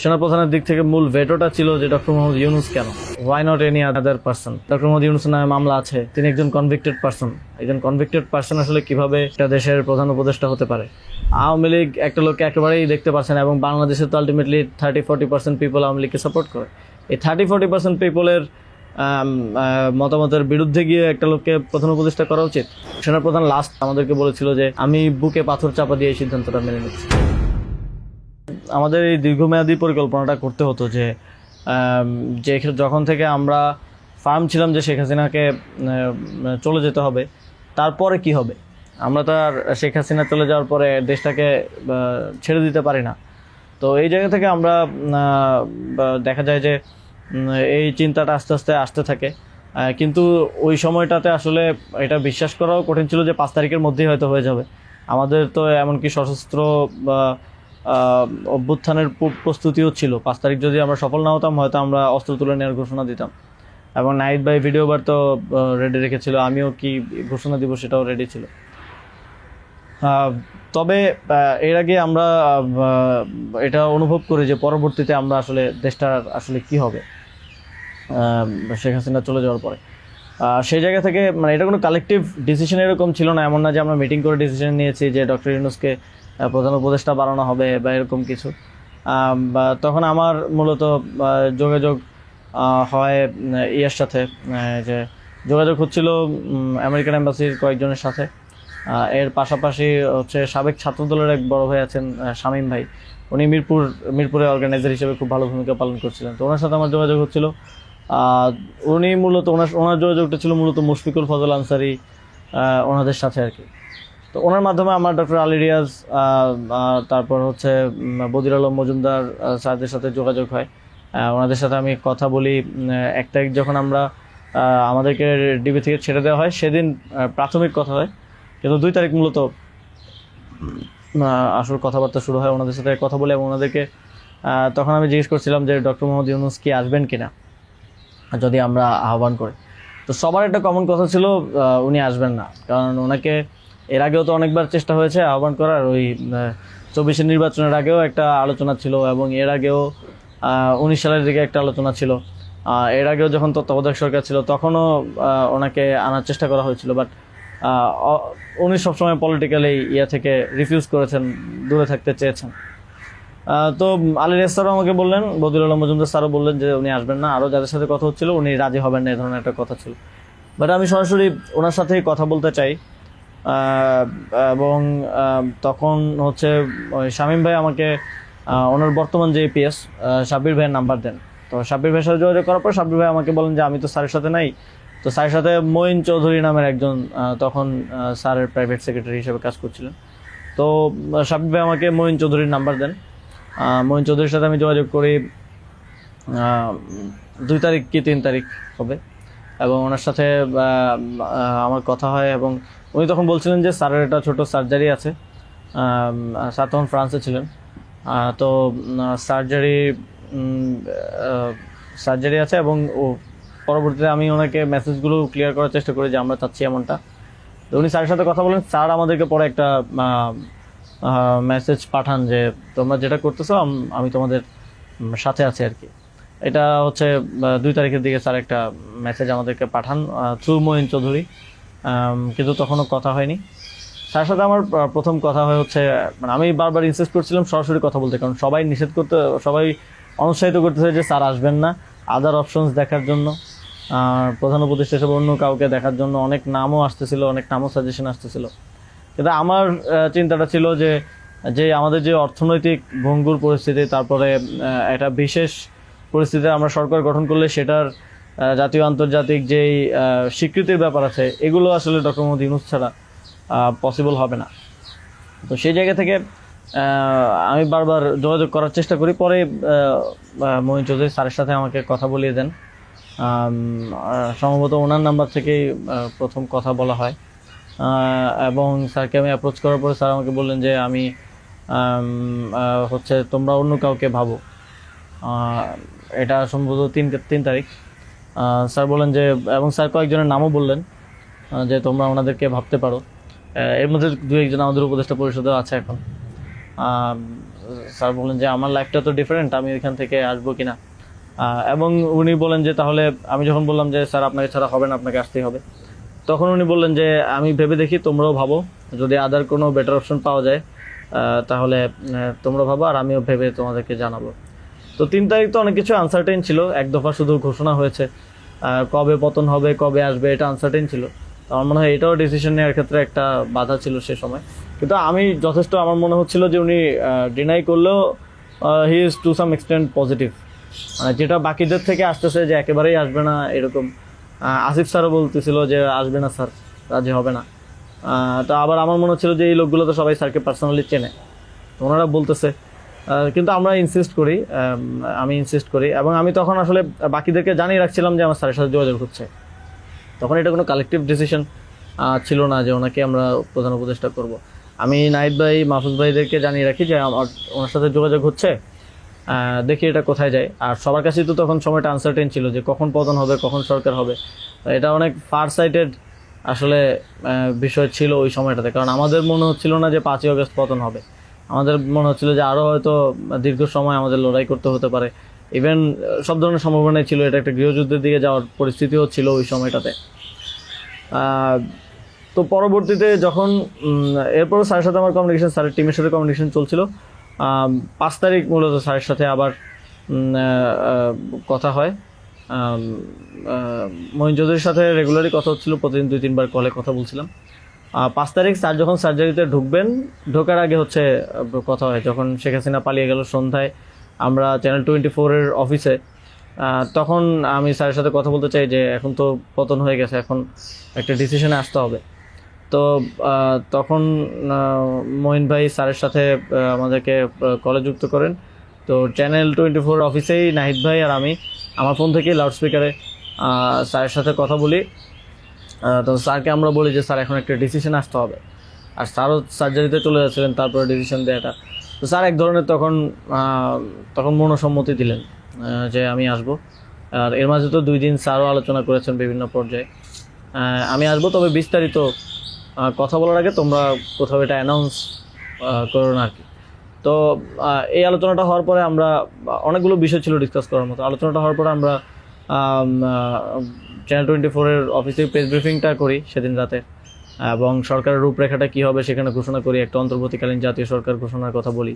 সেনাপ্রধানের দিক থেকে মূল ভেটোটা ছিল যে ডক্টর মোহাম্মদ ইউনূস কেন, why not any other person. Doctor Mohammad ইউনূসের নামে মামলা আছে, তিনি একজন কনভিক্টেড পার্সন। একজন কনভিক্টেড পার্সন আসলে কিভাবে একটা দেশের প্রধান উপদেষ্টা হতে পারে? আওয়ামী লীগ একটা লোককে একেবারেই দেখতে পারছে না, এবং বাংলাদেশে তো আলটিমেটলি 30-40% পিপল আওয়ামী লীগকে সাপোর্ট করে। এই 30-40% পিপলের মতামতের বিরুদ্ধে গিয়ে একটা লোককে প্রধান উপদেষ্টা করা উচিত? সেনাপ্রধান লাস্ট আমাদেরকে বলেছিল যে আমি বুকে পাথর চাপা দিয়ে এই সিদ্ধান্তটা মেনে নিচ্ছি। আমাদের এই দীর্ঘমেয়াদী পরিকল্পনাটা করতে হতো যে যখন থেকে আমরা ফার্ম ছিলাম যে শেখ হাসিনাকে চলে যেতে হবে, তারপরে কি হবে? আমরা তো আর শেখ হাসিনা চলে যাওয়ার পরে দেশটাকে ছেড়ে দিতে পারি না। তো এই জায়গা থেকে আমরা দেখা যায় যে এই চিন্তাটা আস্তে আস্তে আসতে থাকে, কিন্তু ওই সময়টাতে আসলে এটা বিশ্বাস করাও কঠিন ছিল যে 5 তারিখের মধ্যেই হয়তো হয়ে যাবে। আমাদের তো এমনকি সশস্ত্র অভ্যুত্থানের প্রস্তুতিও ছিল। 5 তারিখ যদি আমরা সফল না হতাম, হয়তো আমরা অস্ত্র তুলে নেওয়ার ঘোষণা দিতাম, এবং নাইট বাই ভিডিও বার তো রেডি রেখেছিল, আমিও কি ঘোষণা দিব সেটাও রেডি ছিল। তবে এর আগে আমরা এটা অনুভব করি যে পরবর্তীতে আমরা আসলে দেশটার আসলে কি হবে শেখ হাসিনা চলে যাওয়ার পরে। সেই জায়গা থেকে মানে এটা কোনো কালেকটিভ ডিসিশন এরকম ছিল না, এমন না যে আমরা মিটিং করে ডিসিশন নিয়েছি যে ডক্টর ইউনূসকে প্রধান উপদেষ্টা বানানো হবে বা এরকম কিছু। তখন আমার মূলত যোগাযোগ হয় ইয়ার সাথে, যে যোগাযোগ হচ্ছিল আমেরিকান এম্বাসির কয়েকজনের সাথে। এর পাশাপাশি হচ্ছে সাবেক ছাত্রদলের এক বড় ভাই আছেন শামীম ভাই, উনি মিরপুরে অর্গানাইজার হিসেবে খুব ভালো ভূমিকা পালন করছিলেন। তো ওনার সাথে আমার যোগাযোগ হচ্ছিল। উনি মূলত ওনার যোগাযোগটা ছিল মূলত মুশফিকুল ফজল আনসারি ওনাদের সাথে আর কি। তো ওনার মাধ্যমে আমার ডক্টর আলী রিয়াজ, তারপর হচ্ছে বদির আলম মজুমদার স্যারদের সাথে যোগাযোগ হয়। ওনাদের সাথে আমি কথা বলি। 1 তারিখ যখন আমরা আমাদেরকে ডিবি থেকে ছেড়ে দেওয়া হয়, সেদিন প্রাথমিক কথা হয়, কিন্তু 2 তারিখ মূলত আসল কথাবার্তা শুরু হয়। ওনাদের সাথে কথা বলে এবং ওনাদেরকে তখন আমি জিজ্ঞেস করছিলাম যে ডক্টর মোহাম্মদ ইউনূস কি আসবেন কিনা যদি আমরা আহ্বান করি। তো সবার একটা কমন কথা ছিল উনি আসবেন না, কারণ ওনাকে এর আগেও তো অনেকবার চেষ্টা হয়েছে আহ্বান করার। ওই 24-এর নির্বাচনের আগেও একটা আলোচনা ছিল, এবং এর আগেও 19 সালের দিকে একটা আলোচনা ছিল। এর আগেও যখন তত্ত্বাবধায়ক সরকার ছিল তখনও ওনাকে আনার চেষ্টা করা হয়েছিল, বাট উনি সবসময় পলিটিক্যালি থেকে রিফিউজ করেছেন, দূরে থাকতে চেয়েছেন। তো আলী রিয়াজ স্যারও আমাকে বললেন, বদির আলম মজুমদার স্যারও বললেন যে উনি আসবেন না। আরও যাদের সাথে কথা হচ্ছিল উনি রাজি হবেন না, এই ধরনের একটা কথা ছিল। বাট আমি সরাসরি ওনার সাথেই কথা বলতে চাই, এবং তখন হচ্ছে ওই শামীম ভাই আমাকে ওনার বর্তমান যে এপিএস সাব্বির ভাইয়ের নাম্বার দেন। তো সাব্বির ভাইয়ের সাথে যোগাযোগ করার পর সাব্বির ভাই আমাকে বলেন যে আমি তো স্যারের সাথে নাই। তো স্যারের সাথে মঈন চৌধুরী নামের একজন তখন স্যারের প্রাইভেট সেক্রেটারি হিসেবে কাজ করছিলেন। তো সাব্বির ভাই আমাকে মঈন চৌধুরীর নাম্বার দেন। মঈন চৌধুরীর সাথে আমি যোগাযোগ করি 2 তারিখ কি 3 তারিখ হবে, এবং ওনার সাথে আমার কথা হয়। এবং উনি তখন বলছিলেন যে স্যারের একটা ছোটো সার্জারি আছে। স্যার তখন ফ্রান্সে ছিলেন। তো সার্জারি আছে, এবং পরবর্তীতে আমি ওনাকে মেসেজগুলো ক্লিয়ার করার চেষ্টা করি যে আমরা চাচ্ছি এমনটা। তো উনি স্যারের সাথে কথা বলেন। স্যার আমাদেরকে পরে একটা মেসেজ পাঠান যে তোমরা যেটা করতেছো আমি তোমাদের সাথে আছি আর কি। এটা হচ্ছে 2 তারিখের দিকে স্যার একটা মেসেজ আমাদেরকে পাঠান থ্রু মঈন চৌধুরী, কিন্তু তখনও কথা হয়নি। স্যারের সাথে আমার প্রথম কথা হয় হচ্ছে, মানে আমি বারবার ইনসিস্ট করছিলাম সরাসরি কথা বলতে, কারণ সবাই অনুৎসাহিত করতেছে যে স্যার আসবেন না, আদার অপশনস দেখার জন্য, প্রধান উপদেষ্টা হিসেবে অন্য কাউকে দেখার জন্য অনেক নামও আসতেছিল, অনেক নামও সাজেশন আসতেছিল। কিন্তু আমার চিন্তাটা ছিল যে আমাদের যে অর্থনৈতিক ভঙ্গুর পরিস্থিতি, তারপরে একটা বিশেষ পরিস্থিতিতে আমরা সরকার গঠন করলে সেটার জাতীয় আন্তর্জাতিক যেই স্বীকৃতির ব্যাপার আছে, এগুলো আসলে ডক্টর মোহাম্মদ ইউনূস ছাড়া পসিবল হবে না। তো সেই জায়গা থেকে আমি বারবার যোগাযোগ করার চেষ্টা করি। পরে মঈন চৌধুরী স্যারের সাথে আমাকে কথা বলিয়ে দেন। সম্ভবত ওনার নাম্বার থেকেই প্রথম কথা বলা হয়, এবং স্যারকে আমি অ্যাপ্রোচ করার পরে স্যার আমাকে বললেন যে আমি হচ্ছে তোমরা অন্য কাউকে ভাবো। এটা সম্ভবত 3 তারিখ। স্যার বললেন যে, এবং স্যার কয়েকজনের নামও বললেন যে তোমরা ওনাদেরকে ভাবতে পারো। এর মধ্যে 2-1 জন আমাদের উপদেষ্টা পরিষদেও আছে এখন। স্যার বলেন যে আমার লাইফটা তো ডিফারেন্ট, আমি ওইখান থেকে আসবো কিনা। এবং উনি বলেন যে তাহলে, আমি যখন বললাম যে স্যার আপনাকে ছাড়া হবে না, আপনাকে আসতেই হবে, তখন উনি বললেন যে আমি ভেবে দেখি, তোমরাও ভাবো, যদি আদার কোনো বেটার অপশন পাওয়া যায় তাহলে তোমরা ভাবো, আর আমিও ভেবে তোমাদেরকে জানাবো। তো 3 তারিখ তো অনেক কিছু আনসার্টেন ছিল, এক দফা শুধু ঘোষণা হয়েছে, কবে পতন হবে, কবে আসবে, এটা আনসার্টেন ছিল। তো আমার মনে হয় এটাও ডিসিশন নেওয়ার ক্ষেত্রে একটা বাধা ছিল সে সময়। কিন্তু আমি যথেষ্ট, আমার মনে হচ্ছিল যে উনি ডিনাই করলেও he is to some extent positive, মানে যেটা বাকিদের থেকে আসতেছে যে একেবারেই আসবে না এরকম। আসিফ স্যারও বলতেছিল যে আসবে না স্যার, রাজি হবে না। তো আবার আমার মনে হচ্ছিল যে এই লোকগুলো তো সবাই স্যারকে পার্সোনালি চেনে, তো ওনারা বলতেছে, কিন্তু আমরা ইনসিস্ট করি, আমি ইনসিস্ট করি, এবং আমি তখন আসলে বাকিদেরকে জানিয়ে রাখছিলাম যে আমার স্যারের সাথে যোগাযোগ হচ্ছে। তখন এটা কোনো কালেকটিভ ডিসিশন ছিল না যে ওনাকে আমরা প্রধান উপদেষ্টা করব। আমি নাহিদ ভাই, মাহফুজ ভাইদেরকে জানিয়ে রাখি যে আমার ওনার সাথে যোগাযোগ হচ্ছে, দেখি এটা কোথায় যায়। আর সবার কাছেই তো তখন সময়টা আনসার্টেন ছিল যে কখন পতন হবে, কখন সরকার হবে। এটা অনেক ফার সাইটেড আসলে বিষয় ছিল ওই সময়টাতে, কারণ আমাদের মনে হচ্ছিল না যে 5ই আগস্ট পতন হবে, আমাদের মনে হচ্ছিল যে আরও হয়তো দীর্ঘ সময় আমাদের লড়াই করতে হতে পারে। ইভেন সব ধরনের সম্ভাবনাই ছিল, এটা একটা গৃহযুদ্ধের দিকে যাওয়ার পরিস্থিতিও ছিল ওই সময়টাতে। তো পরবর্তীতে যখন এরপরও স্যারের সাথে আমার কমিউনিকেশন, স্যারের টিমের সাথে কমিউনিকেশন চলছিল। 5 তারিখ মূলত স্যারের সাথে আবার কথা হয়। মঈন চৌধুরীর সাথে রেগুলারই কথা হচ্ছিল, প্রতিদিন 2-3 বার কলে কথা বলছিলাম। 5 তারিখ স্যার যখন সার্জারিতে ঢুকবেন, ঢোকার আগে হচ্ছে কথা হয়, যখন শেখ হাসিনা পালিয়ে গেল সন্ধ্যায় আমরা চ্যানেল 24-এর অফিসে। তখন আমি স্যারের সাথে কথা বলতে চাই যে এখন তো পতন হয়ে গেছে, এখন একটা ডিসিশনে আসতে হবে। তো তখন মঈন ভাই স্যারের সাথে আমাদেরকে কলে যুক্ত করেন। তো চ্যানেল 24 অফিসেই নাহিদ ভাই আর আমি আমার ফোন থেকে লাউডস্পিকারে স্যারের সাথে কথা বলি। তো স্যারকে আমরা বলি যে স্যার এখন একটা ডিসিশন আসতে হবে, আর স্যারও সার্জারিতে চলে যাচ্ছিলেন তারপরে ডিসিশন দেওয়াটা। তো স্যার এক ধরনের তখন মনোসম্মতি দিলেন যে আমি আসব। আর এর মাঝে তো 2 দিন স্যারও আলোচনা করেছেন বিভিন্ন পর্যায়ে, আমি আসবো, তবে বিস্তারিত কথা বলার আগে তোমরা কোথাও এটা অ্যানাউন্স করো না আর কি। তো এই আলোচনাটা হওয়ার পরে আমরা, অনেকগুলো বিষয় ছিল ডিসকাস করার মতো, আলোচনাটা হওয়ার পরে আমরা চ্যানেল 24-এর অফিসে প্রেস ব্রিফিংটা করি সেদিন রাতে, এবং সরকারের রূপরেখাটা কী হবে সেখানে ঘোষণা করি, একটা অন্তর্বর্তীকালীন জাতীয় সরকার ঘোষণার কথা বলি।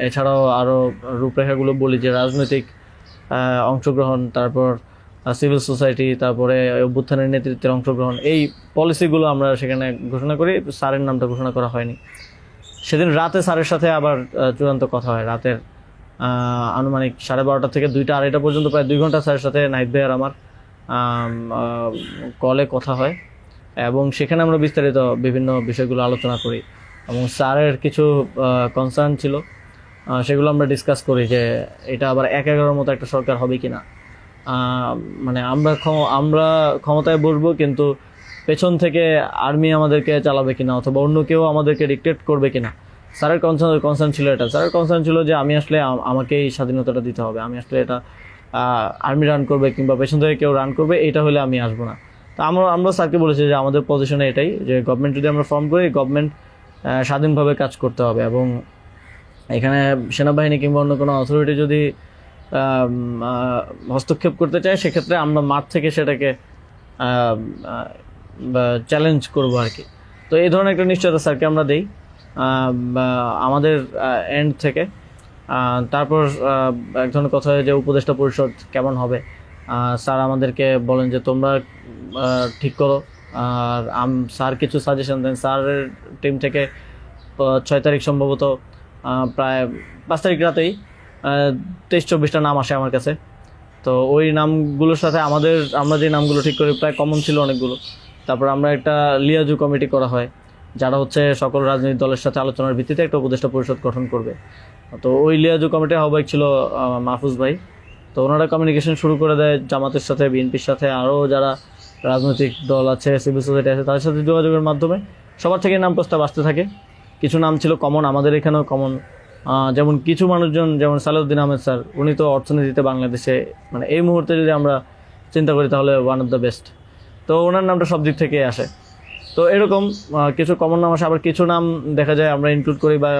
এছাড়াও আরও রূপরেখাগুলো বলি যে রাজনৈতিক অংশগ্রহণ, তারপর সিভিল সোসাইটি, তারপরে অভ্যুত্থানের নেতৃত্বের অংশগ্রহণ, এই পলিসিগুলো আমরা সেখানে ঘোষণা করি। স্যারের নামটা ঘোষণা করা হয়নি। সেদিন রাতে স্যারের সাথে আবার চূড়ান্ত কথা হয়, রাতের আনুমানিক 12:30 থেকে 2টা-2:30 পর্যন্ত প্রায় 2 ঘন্টা স্যারের সাথে নাহিদ ভাই আর আমার কলে কথা হয়, এবং সেখানে আমরা বিস্তারিত বিভিন্ন বিষয়গুলো আলোচনা করি, এবং স্যারের কিছু কনসার্ন ছিল সেগুলো আমরা ডিসকাস করি যে এটা আবার 1-11 মতো একটা সরকার হবে কিনা, মানে আমরা ক্ষমতায় বসবো কিন্তু পেছন থেকে আর্মি আমাদেরকে চালাবে কিনা, অথবা অন্য কেউ আমাদেরকে ডিক্টেট করবে কিনা। স্যারের কনসার্ন ছিল এটা। স্যারের কনসার্ন ছিল যে আমি আসলে আমাকেই স্বাধীনতাটা দিতে হবে, আমি আসলে এটা আর্মি রান করবে কিংবা পেছন থেকে কেউ রান করবে, এটা হলে আমি আসবো না। তো আমরা স্যারকে বলেছি যে আমাদের পজিশনে এটাই, যে গভর্নমেন্ট যদি আমরা ফর্ম করি, গভর্নমেন্ট স্বাধীনভাবে কাজ করতে হবে, এবং এখানে সেনাবাহিনী কিংবা অন্য কোনো অথরিটি যদি হস্তক্ষেপ করতে চায়, সেক্ষেত্রে আমরা মাঠ থেকে সেটাকে চ্যালেঞ্জ করবো আর কি। তো এই ধরনের একটা নিশ্চয়তা স্যারকে আমরা দেই আমাদের এন্ড থেকে। তারপর এক ধরনের কথা হয় যে উপদেষ্টা পরিষদ কেমন হবে, স্যার আমাদেরকে বলেন যে তোমরা ঠিক করো, আর স্যার কিছু সাজেশন দেন। স্যারের টিম থেকে 6 তারিখ সম্ভবত প্রায় 5 তারিখ রাতেই 23-24টা নাম আসে আমার কাছে। তো ওই নামগুলোর সাথে আমরা যে নামগুলো ঠিক করি প্রায় কমন ছিল অনেকগুলো। তারপর আমরা একটা লিয়াজু কমিটি করা হয়, যারা হচ্ছে সকল রাজনৈতিক দলের সাথে আলোচনার ভিত্তিতে একটা উপদেষ্টা পরিষদ গঠন করবে। তো ওই লিয়াজু কমিটির আহ্বায়ক ছিল মাহফুজ ভাই। তো ওনারা কমিউনিকেশন শুরু করে দেয় জামাতের সাথে, বিএনপির সাথে, আরও যারা রাজনৈতিক দল আছে, সিভিল সোসাইটি আছে, তাদের সাথে যোগাযোগের মাধ্যমে সবার থেকে নাম প্রস্তাব আসতে থাকে। কিছু নাম ছিল কমন, আমাদের এখানেও কমন, যেমন কিছু মানুষজন, যেমন সালাউদ্দিন আহমেদ স্যার, উনি তো অর্থনীতিতে বাংলাদেশে মানে এই মুহূর্তে যদি আমরা চিন্তা করি তাহলে ওয়ান অফ দ্য বেস্ট। তো ওনার নামটা সব দিক থেকে আসে। তো এরকম কিছু কমন নাম আসে, আবার কিছু নাম দেখা যায় আমরা ইনক্লুড করি বা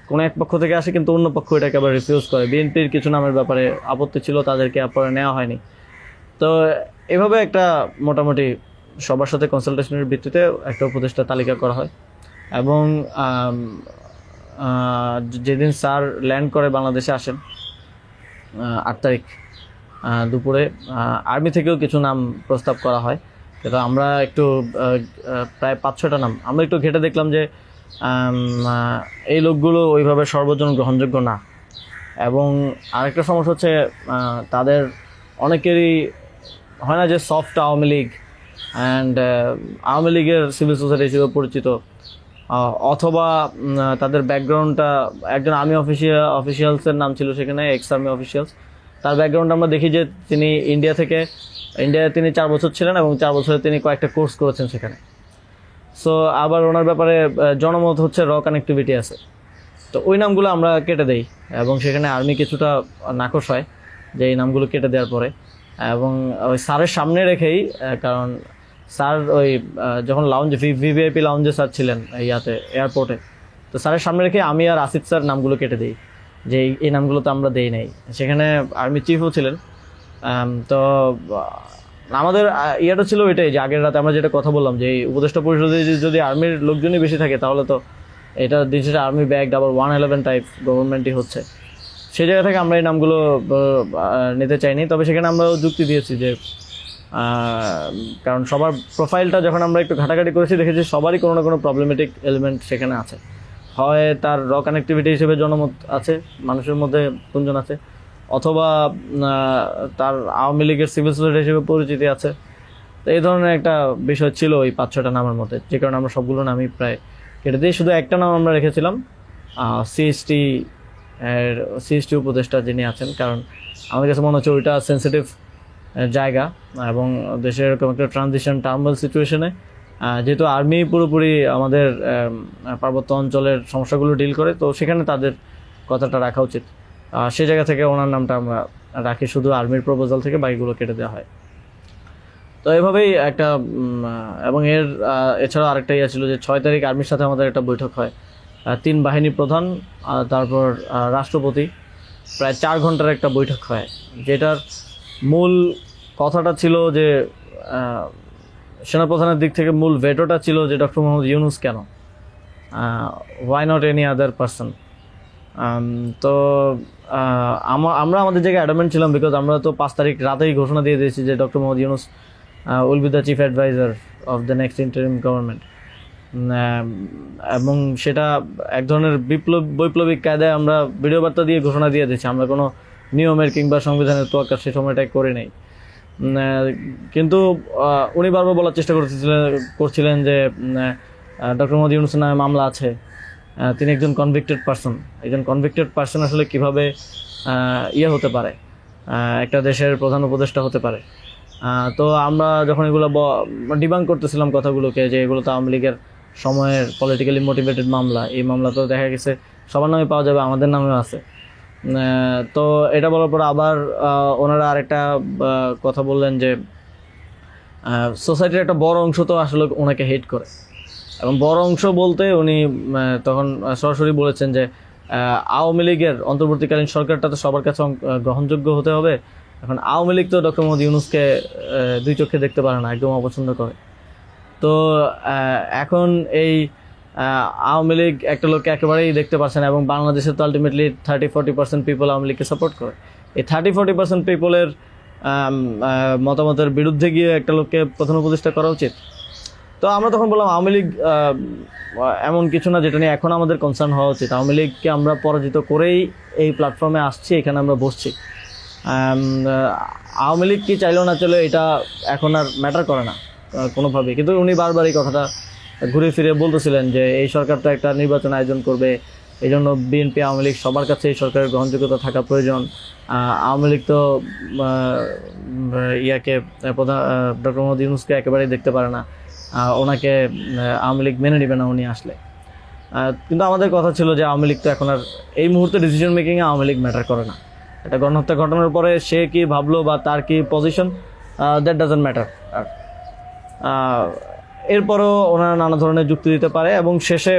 কোনো এক পক্ষ থেকে আসে, কিন্তু অন্য পক্ষ এটাকে আবার রিফিউজ করে। বিএনপির কিছু নামের ব্যাপারে আপত্তি ছিল, তাদেরকে পরে নেওয়া হয়নি। তো এভাবে একটা মোটামুটি সবার সাথে কনসালটেশনের ভিত্তিতে একটা উপদেষ্টা তালিকা করা হয়। এবং যেদিন স্যার ল্যান্ড করে বাংলাদেশে আসেন 8 তারিখ দুপুরে, আর্মি থেকেও কিছু নাম প্রস্তাব করা হয়। কিন্তু আমরা একটু প্রায় 5-6টা নাম আমরা একটু ঘেটে দেখলাম যে এই লোকগুলো ওইভাবে সর্বজন গ্রহণযোগ্য না। এবং আরেকটা সমস্যা হচ্ছে তাদের অনেকেরই হয় না যে সফট আওয়ামী লীগ অ্যান্ড আওয়ামী লীগের সিভিল সোসাইটি হিসেবে পরিচিত, অথবা তাদের ব্যাকগ্রাউন্ডটা একজন আর্মি অফিসিয়ালসের নাম ছিল সেখানে, এক্স আর্মি অফিসিয়ালস। তার ব্যাকগ্রাউন্ড আমরা দেখি যে তিনি ইন্ডিয়ায় তিনি 4 বছর ছিলেন এবং 4 বছরে তিনি কয়েকটা কোর্স করেছেন সেখানে। সো আবার ওনার ব্যাপারে জনমত হচ্ছে র কানেক্টিভিটি আছে। তো ওই নামগুলো আমরা কেটে দেই এবং সেখানে আর্মি কিছুটা নাকশ হয় যে এই নামগুলো কেটে দেওয়ার পরে। এবং ওই স্যারের সামনে রেখেই, কারণ স্যার ওই যখন ভিভিআইপি লাউঞ্জে স্যার ছিলেন এয়ারপোর্টে, তো স্যারের সামনে রেখে আমি আর আসিফ স্যার নামগুলো কেটে দিই যে এই নামগুলো তো আমরা দেই নাই। সেখানে আর্মি চিফও ছিলেন। তো আমাদের ইয়েটা ছিল এটাই যে আগের রাতে আমরা যেটা কথা বললাম যে এই উপদেষ্টা পরিষদে যদি আর্মির লোকজনই বেশি থাকে তাহলে তো এটা দিন শেষে আর্মি ব্যাগ আবার 111 টাইপ গভর্নমেন্টই হচ্ছে। সেই জায়গা থেকে আমরা এই নামগুলো নিতে চাইনি। তবে সেখানে আমরা যুক্তি দিয়েছি যে কারণ সবার প্রোফাইলটা যখন আমরা একটু ঘাটাঘাটি করেছি দেখেছি সবারই কোনো না কোনো প্রবলেমেটিক এলিমেন্ট সেখানে আছে। হয় তার র কানেক্টিভিটি হিসেবে জনমত আছে, মানুষের মধ্যে গুঞ্জন আছে, অথবা তার আওয়ামী লীগের সিভিল সোসাইটি হিসেবে পরিচিতি আছে। তো এই ধরনের একটা বিষয় ছিল ওই 5-6টা নামের মধ্যে, যে কারণে আমরা সবগুলো নামই প্রায় কেটে দিয়ে শুধু একটা নাম আমরা রেখেছিলাম সিএসটি উপদেষ্টা যিনি আছেন। কারণ আমাদের কাছে মনে হচ্ছে ওইটা সেন্সিটিভ জায়গা এবং দেশের এরকম একটা ট্রানজিশন টার্মাল সিচুয়েশনে যেহেতু আর্মি পুরোপুরি আমাদের পার্বত্য অঞ্চলের সমস্যাগুলো ডিল করে, তো সেখানে তাদের কথাটা রাখা উচিত। সেই জায়গা থেকে ওনার নামটা আমরা রাখি, শুধু আর্মির প্রপোজাল থেকে বাকিগুলো কেটে দেওয়া হয়। তো এভাবেই একটা এবং এছাড়াও আরেকটা ইয়ে ছিল যে 6 তারিখ আর্মির সাথে আমাদের একটা বৈঠক হয়, 3 বাহিনী প্রধান তারপর রাষ্ট্রপতি, প্রায় 4 ঘন্টার একটা বৈঠক হয়। যেটার মূল কথাটা ছিল যে সেনাপ্রধানের দিক থেকে মূল ভেটোটা ছিল যে ডক্টর মোহাম্মদ ইউনূস কেন, why not any other person. তো আমরা আমাদের জায়গায় অ্যাডামেন্ট ছিলাম, বিকজ আমরা তো 5 তারিখ রাতেই ঘোষণা দিয়ে দিয়েছি যে doctor Mohammad Yunus will be the chief adviser of the next interim government. এবং সেটা এক ধরনের বৈপ্লবিক কায়দায় আমরা ভিডিও বার্তা দিয়ে ঘোষণা দিয়ে দিয়েছি, আমরা কোনো নিয়মের কিংবা সংবিধানের তোয়াক্কা সে সময়টাই করে নেই। কিন্তু উনি বারবার বলার চেষ্টা করছিলেন যে ডক্টর মোহাম্মদ ইউনূসের নামে মামলা আছে, তিনি একজন কনভিক্টেড পারসন। একজন কনভিক্টেড পারসন আসলে কিভাবে হতে পারে, একটা দেশের প্রধান উপদেষ্টা হতে পারে। তো আমরা যখন এগুলো ডিবাঙ্ক করতেছিলাম কথাগুলোকে যে এগুলো তো আওয়ামী লীগের সময়ের পলিটিক্যালি মোটিভেটেড মামলা, এই মামলা তো দেখা গেছে সবার নামে পাওয়া যাবে, আমাদের নামেও আছে। তো এটা বলার পর আবার ওনারা আরেকটা কথা বললেন যে সোসাইটির একটা বড় অংশ তো আসলে ওনাকে হেট করে, এবং বড় অংশ বলতে উনি তখন সরাসরি বলেছেন যে আওয়ামী লীগের অন্তর্বর্তীকালীন সরকারটা তো সবার কাছে গ্রহণযোগ্য হতে হবে। এখন আওয়ামী লীগ তো ডক্টর মোহাম্মদ ইউনূসকে 2 চোখে দেখতে পারে না, একদম অপছন্দ করে। তো এখন এই আওয়ামী লীগ একটা লোককে একেবারেই দেখতে পাচ্ছে না, এবং বাংলাদেশে তো আলটিমেটলি 30-40% পিপল আওয়ামী লীগকে সাপোর্ট করে। এই 30-40% পিপলের মতামতের বিরুদ্ধে গিয়ে একটা লোককে প্রধান উপদেষ্টা করা উচিত। তো আমরা তখন বললাম আওয়ামী লীগ এমন কিছু না যেটা নিয়ে এখন আমাদের কনসার্ন হওয়া উচিত। আওয়ামী লীগকে আমরা পরাজিত করেই এই প্ল্যাটফর্মে আসছি, এখানে আমরা বসছি। আওয়ামী লীগ কি চাইলেও না চলে এটা এখন আর ম্যাটার করে না কোনোভাবেই। কিন্তু উনি বারবার এই কথাটা ঘুরে ফিরে বলতেছিলেন যে এই সরকার তো একটা নির্বাচন আয়োজন করবে, এই জন্য বিএনপি আওয়ামী লীগ সবার কাছে এই সরকারের গ্রহণযোগ্যতা থাকা প্রয়োজন। আওয়ামী লীগ তো প্রধান ডক্টর মোহাম্মদ ইউনূসকে একেবারেই দেখতে পারে না, ওনাকে আওয়ামী লীগ মেনে নেবে না উনি আসলে। কিন্তু আমাদের কথা ছিল যে আওয়ামী লীগ তো এখন আর এই মুহূর্তে ডিসিশন মেকিংয়ে আওয়ামী লীগ ম্যাটার করে না। একটা গণহত্যা ঘটনার পরে সে কি ভাবলো বা তার কি পজিশন, দ্যাট ডাজন্ট ম্যাটার। এরপরও ওনারা নানা ধরনের যুক্তি দিতে পারে, এবং শেষে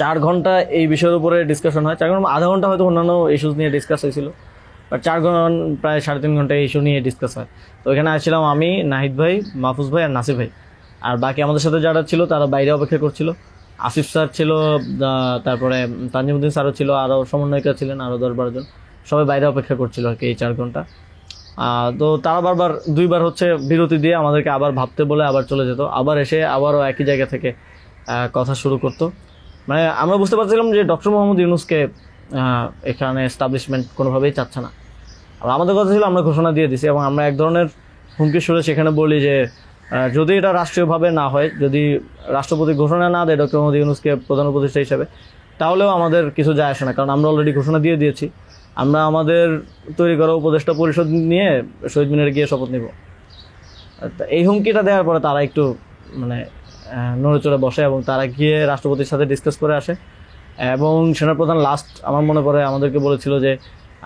4 ঘন্টা এই বিষয়ের উপরে ডিসকাশন হয়। 4 ঘন্টা, আধা ঘন্টা হয়তো অন্যান্য ইস্যুস নিয়ে ডিসকাস হয়েছিল, বাট 4 ঘন্টা প্রায় 3.5 ঘন্টা এই ইস্যু নিয়ে ডিসকাস হয়। তো এখানে আসছিলাম আমি, নাহিদ ভাই, মাহফুজ ভাই আর নাসির ভাই। আর বাকি আমাদের সাথে যারা ছিল তারা বাইরে অপেক্ষা করছিল। আসিফ স্যার ছিল, তারপরে তানজিমুদ্দিন স্যারও ছিল, আরও সমন্বয়িকা ছিলেন আরও 10-12 জন, সবাই বাইরে অপেক্ষা করছিল আর কি এই 4 ঘন্টা। তো তারা বারবার 2বার হচ্ছে বিরতি দিয়ে আমাদেরকে আবার ভাবতে বলে আবার চলে যেত, আবার এসে আবারও একই জায়গা থেকে কথা শুরু করতো। মানে আমরা বুঝতে পারছিলাম যে ডক্টর মোহাম্মদ ইউনূসকে এখানে এস্টাবলিশমেন্ট কোনোভাবেই চাচ্ছে না। আর আমাদের কথা ছিল আমরা ঘোষণা দিয়ে দিছি, এবং আমরা এক ধরনের হুমকি সুরে সেখানে বলি যে যদি এটা রাষ্ট্রীয়ভাবে না হয়, যদি রাষ্ট্রপতি ঘোষণা না দেয় ডক্টর মোহাম্মদ ইউনূসকে প্রধান উপদেষ্টা হিসেবে, তাহলেও আমাদের কিছু যায় আসে না, কারণ আমরা অলরেডি ঘোষণা দিয়ে দিয়েছি। আমরা আমাদের তৈরি করা উপদেষ্টা পরিষদ নিয়ে শহীদ মিনারে গিয়ে শপথ নিব। এই হুমকিটা দেওয়ার পরে তারা একটু মানে নড়ে চড়ে বসে, এবং তারা গিয়ে রাষ্ট্রপতির সাথে ডিসকাস করে আসে। এবং সেনাপ্রধান লাস্ট আমার মনে পড়ে আমাদেরকে বলেছিল যে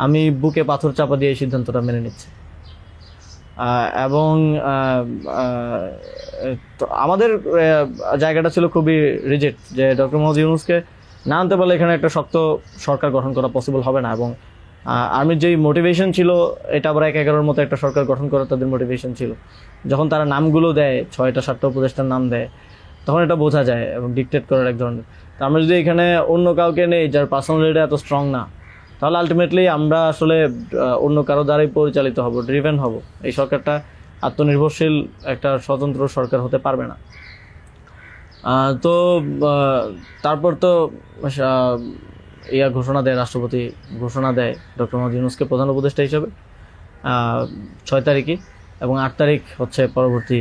আমি বুকে পাথর চাপা দিয়ে এই সিদ্ধান্তটা মেনে নিচ্ছি। এবং তো আমাদের জায়গাটা ছিল খুবই রিজেক্ট, যে ডক্টর মোহাম্মদ ইউনূসকে না আনতে পারলে এখানে একটা শক্ত সরকার গঠন করা পসিবল হবে না। এবং আর্মির যেই মোটিভেশন ছিল, এটা আবার 1-11-র মতো একটা সরকার গঠন করার তাদের মোটিভেশন ছিল। যখন তারা নামগুলো দেয়, 6টা-7টা উপদেষ্টার নাম দেয়, তখন এটা বোঝা যায়, এবং ডিকটেট করার এক ধরনের। তো আমরা যদি এখানে অন্য কাউকে নেই যার পার্সোনালিটি এত স্ট্রং না, তাহলে আলটিমেটলি আমরা আসলে অন্য কারো দ্বারাই পরিচালিত হব, ড্রিভেন হব। এই সরকারটা আত্মনির্ভরশীল একটা স্বতন্ত্র সরকার হতে পারবে না। তো তারপর তো ঘোষণা দেয়, রাষ্ট্রপতি ঘোষণা দেয় ডক্টর মোহাম্মদ ইউনূসকে প্রধান উপদেষ্টা হিসেবে 6 তারিখে, এবং 8 তারিখ হচ্ছে পরবর্তী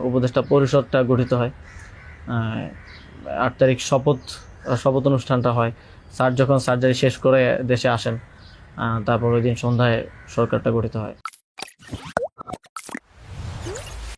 উপদেষ্টা পরিষদটা গঠিত হয়। 8 তারিখ শপথ অনুষ্ঠানটা হয়। স্যার যখন সার্জারি শেষ করে দেশে আসেন, তারপর ওই দিন সন্ধ্যায় সরকারটা গঠিত হয়।